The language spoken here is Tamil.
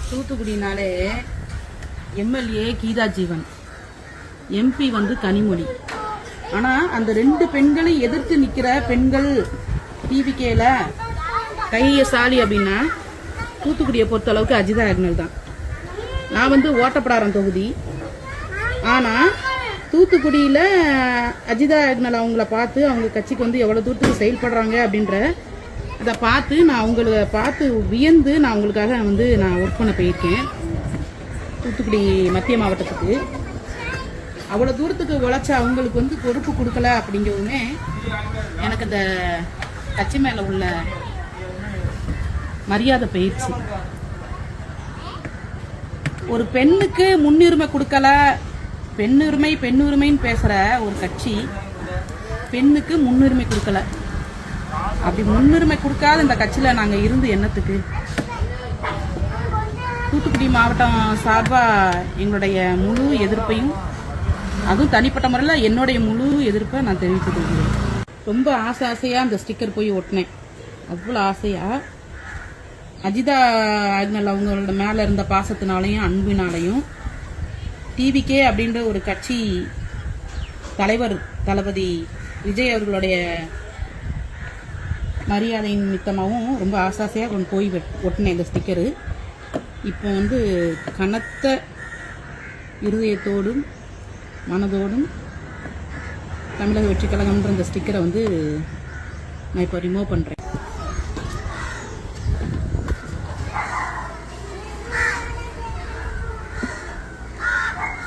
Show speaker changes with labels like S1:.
S1: தூத்துக்குடினாலே எம்எல்ஏ கீதா ஜீவன், எம்பி வந்து கனிமொழி. ஆனால் அந்த ரெண்டு பெண்களை எதிர்த்து நிற்கிற பெண்கள் டிவிகேல கையசாலி அப்படின்னா தூத்துக்குடியை பொறுத்த அளவுக்கு அஜிதா அக்னல் தான். நான் வந்து ஓட்டப்படாரம் தொகுதி. ஆனால் தூத்துக்குடியில் அஜிதா அக்னல் அவங்கள பார்த்து அவங்க கட்சிக்கு வந்து எவ்வளோ தூரத்துக்கு செயல்படுறாங்க அப்படின்ற அதை பார்த்து நான் அவங்கள பார்த்து வியந்து நான் அவங்களுக்காக வந்து நான் ஒர்க் பண்ண போயிருக்கேன். தூத்துக்குடி மத்திய மாவட்டத்துக்கு அவ்வளோ தூரத்துக்கு உழைச்ச அவங்களுக்கு வந்து பொறுப்பு கொடுக்கல அப்படிங்கிறதுமே எனக்கு அந்த கட்சி மேலே உள்ள மரியாதை போயிடுச்சு. ஒரு பெண்ணுக்கு முன்னுரிமை கொடுக்கல, பெண்ணுரிமைன்னு பேசுகிற ஒரு கட்சி பெண்ணுக்கு முன்னுரிமை கொடுக்கல. அப்படி முன்னுரிமை கொடுக்காத இந்த கட்சியில் நாங்கள் இருந்து என்னத்துக்கு? தூத்துக்குடி மாவட்டம் சார்பாக எங்களுடைய முழு எதிர்ப்பையும், அதுவும் தனிப்பட்ட முறையில் என்னுடைய முழு எதிர்ப்பை நான் தெரிவித்துக் கொள்கிறேன். ரொம்ப ஆசையாக அந்த ஸ்டிக்கர் போய் ஒட்டினேன். அவ்வளோ ஆசையாக அஜிதா அக்னல் அவங்களோட மேலே இருந்த பாசத்தினாலையும் அன்பினாலையும் டிவிகே அப்படின்ற ஒரு கட்சி தலைவர் தளபதி விஜய் அவர்களுடைய மரியாதையின் நிமித்தமாகவும் ரொம்ப ஆசாசையாக கொண்டு போய் ஒட்டினேன் இந்த ஸ்டிக்கரு. இப்போ வந்து கனத்த இருதயத்தோடும் மனதோடும் தமிழக வெற்றி கழகம்ன்ற இந்த ஸ்டிக்கரை வந்து நான் இப்போ ரிமூவ் பண்ணுறேன்.